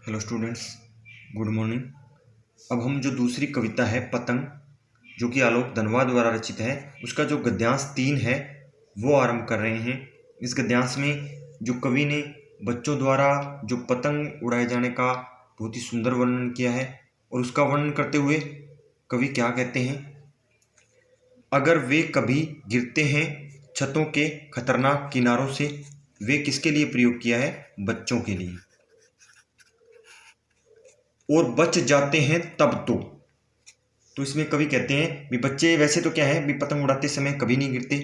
Hello students, good morning. अब हम जो दूसरी कविता है पतंग, जो कि आलोक धनवा द्वारा रचित है, उसका जो गद्यांश 3 है वो आरंभ कर रहे हैं। इस गद्यांश में जो कवि ने बच्चों द्वारा जो पतंग उड़ाए जाने का बहुत ही सुंदर वर्णन किया है, और उसका वर्णन करते हुए कवि क्या कहते हैं। अगर वे कभी गिरते हैं छतों के खतरनाक किनारों से, वे किसके लिए प्रयोग किया है? बच्चों के लिए। और बच जाते हैं तब तो इसमें कवि कहते हैं भी बच्चे वैसे तो क्या है भी पतंग उड़ाते समय कभी नहीं गिरते,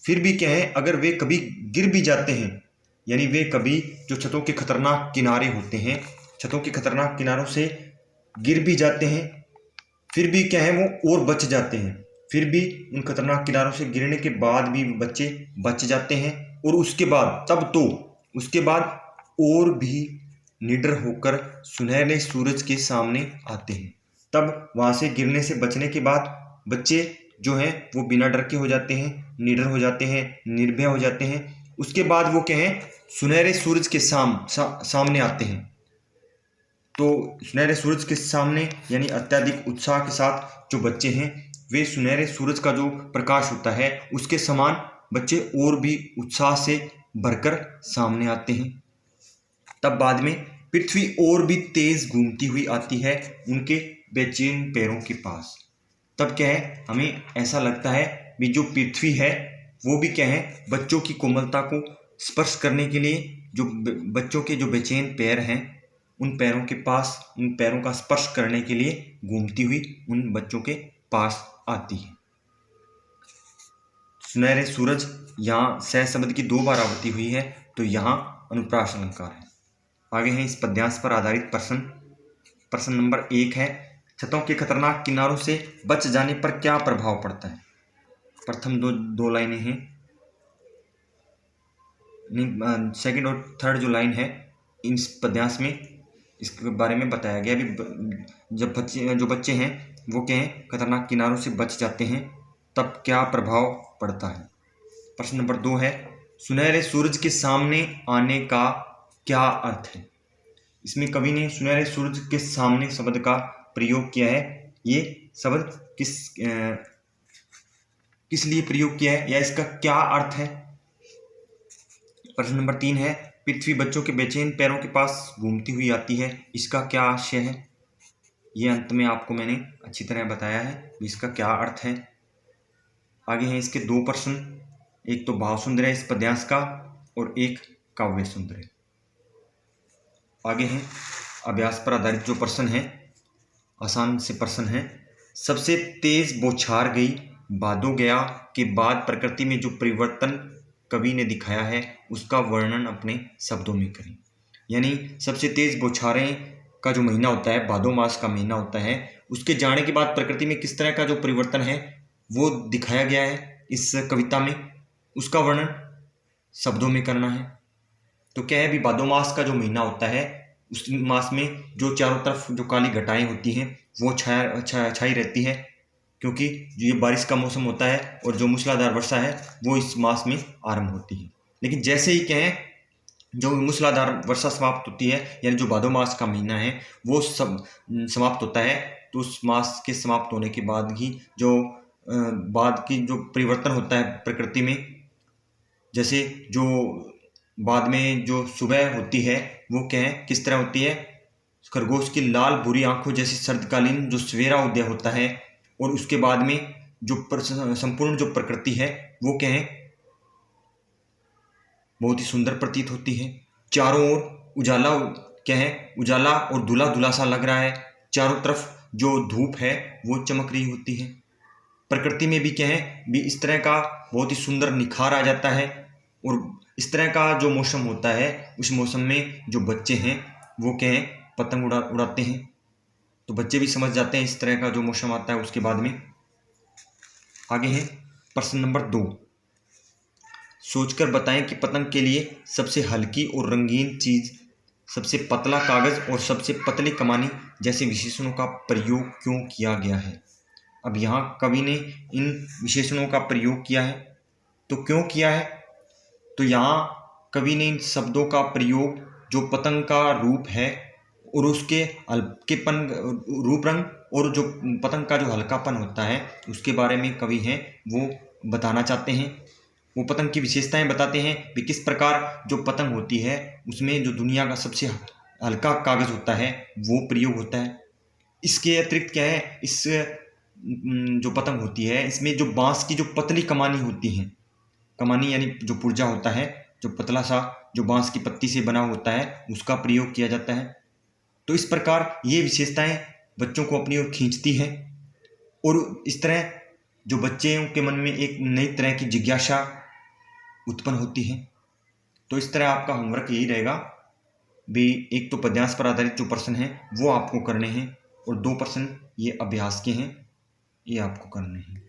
फिर भी क्या है अगर वे कभी गिर भी जाते हैं, यानी वे कभी जो छतों के खतरनाक किनारे होते हैं, छतों के खतरनाक किनारों से गिर भी जाते हैं, फिर भी क्या है वो और बच जाते हैं। फिर भी उन खतरनाक किनारों से गिरने के बाद भी बच्चे बच जाते हैं, और उसके बाद उसके बाद और भी निडर होकर सुनहरे सूरज के सामने आते हैं। तब वहां से गिरने से बचने के बाद बच्चे जो हैं वो बिना डर के हो जाते हैं, निडर हो जाते हैं, निर्भय हो जाते हैं। उसके बाद वो क्या है सुनहरे सूरज के सामने आते हैं। तो सुनहरे सूरज के सामने यानी अत्यधिक उत्साह के साथ जो बच्चे हैं वे सुनहरे सूरज का जो प्रकाश होता है उसके समान बच्चे और भी उत्साह से भरकर सामने आते हैं। तब बाद में पृथ्वी और भी तेज घूमती हुई आती है उनके बेचैन पैरों के पास। तब क्या है हमें ऐसा लगता है भी जो पृथ्वी है वो भी क्या है बच्चों की कोमलता को स्पर्श करने के लिए, जो बच्चों के जो बेचैन पैर हैं उन पैरों के पास, उन पैरों का स्पर्श करने के लिए घूमती हुई उन बच्चों के पास आती है। सुनहरे सूरज यहाँ सह शब्द की 2 बार आवृत्ति हुई है, तो यहाँ अनुप्रास अलंकार है। आगे है इस पद्यांश पर आधारित प्रश्न नंबर 1 है, छतों के खतरनाक किनारों से बच जाने पर क्या प्रभाव पड़ता है? प्रथम दो लाइनें हैं, सेकंड और थर्ड जो लाइन है इस पद्यांश में इसके बारे में बताया गया भी जब जो बच्चे हैं वो क्या है खतरनाक किनारों से बच जाते हैं तब क्या प्रभाव पड़ता है। प्रश्न नंबर 2 है, सुनहरे सूरज के सामने आने का क्या अर्थ है? इसमें कवि ने सुनहरे सूरज के सामने शब्द का प्रयोग किया है। ये शब्द किस लिए प्रयोग किया है या इसका क्या अर्थ है? प्रश्न नंबर 3 है, पृथ्वी बच्चों के बेचैन पैरों के पास घूमती हुई आती है, इसका क्या आशय है? ये अंत में आपको मैंने अच्छी तरह बताया है इसका क्या अर्थ है। आगे हैं इसके 2 प्रश्न, एक तो भाव सुंदर है इस पद्यांश का और एक काव्य सुंदर है। आगे हैं अभ्यास पर आधारित जो प्रश्न है, आसान से प्रश्न है। सबसे तेज बौछार गई भादो गया के बाद प्रकृति में जो परिवर्तन कवि ने दिखाया है उसका वर्णन अपने शब्दों में करें। यानी सबसे तेज बौछारें का जो महीना होता है, भादो मास का महीना होता है, उसके जाने के बाद प्रकृति में किस तरह का जो परिवर्तन है वो दिखाया गया है इस कविता में, उसका वर्णन शब्दों में करना है। तो क्या है भी भादो मास का जो महीना होता है उस मास में जो चारों तरफ जो काली घटाएं होती हैं वो छाई रहती है, क्योंकि ये बारिश का मौसम होता है और जो मूसलाधार वर्षा है वो इस मास में आरंभ होती है। लेकिन जैसे ही क्या है जो मूसलाधार वर्षा समाप्त होती है, यानी जो भादो मास का महीना है वो सब समाप्त होता है, तो उस मास के समाप्त होने के बाद ही जो बाद की जो परिवर्तन होता है प्रकृति में, जैसे जो बाद में जो सुबह होती है वो क्या है किस तरह होती है, खरगोश की लाल बुरी आंखों जैसी सर्दकालीन जो सवेरा उदय होता है, और उसके बाद में जो संपूर्ण जो प्रकृति है वो क्या है बहुत ही सुंदर प्रतीत होती है। चारों ओर उजाला क्या है उजाला और धुला धुला सा लग रहा है, चारों तरफ जो धूप है वो चमक रही होती है। प्रकृति में भी क्या है भी इस तरह का बहुत ही सुंदर निखार आ जाता है, और इस तरह का जो मौसम होता है उस मौसम में जो बच्चे हैं वो क्या है पतंग उड़ाते हैं। तो बच्चे भी समझ जाते हैं इस तरह का जो मौसम आता है उसके बाद में। आगे है प्रश्न नंबर 2, सोचकर बताएं कि पतंग के लिए सबसे हल्की और रंगीन चीज, सबसे पतला कागज और सबसे पतली कमानी जैसे विशेषणों का प्रयोग क्यों किया गया है? अब यहाँ कवि ने इन विशेषणों का प्रयोग किया है, तो क्यों किया है? तो यहाँ कवि ने इन शब्दों का प्रयोग जो पतंग का रूप है और उसके हल्केपन, रूप रंग और जो पतंग का जो हल्कापन होता है उसके बारे में कवि हैं वो बताना चाहते हैं। वो पतंग की विशेषताएं बताते हैं कि किस प्रकार जो पतंग होती है उसमें जो दुनिया का सबसे हल्का कागज़ होता है वो प्रयोग होता है। इसके अतिरिक्त क्या है, इस जो पतंग होती है इसमें जो बांस की जो पतली कमानी होती है, कमानी यानी जो पुर्जा होता है, जो पतला सा जो बांस की पत्ती से बना होता है उसका प्रयोग किया जाता है। तो इस प्रकार ये विशेषताएं बच्चों को अपनी ओर खींचती है और इस तरह जो बच्चों के मन में एक नई तरह की जिज्ञासा उत्पन्न होती है। तो इस तरह आपका होमवर्क यही रहेगा भी, एक तो पद्यांश पर आधारित जो प्रश्न हैं वो आपको करने हैं और 2 प्रश्न ये अभ्यास के हैं, ये आपको करने हैं।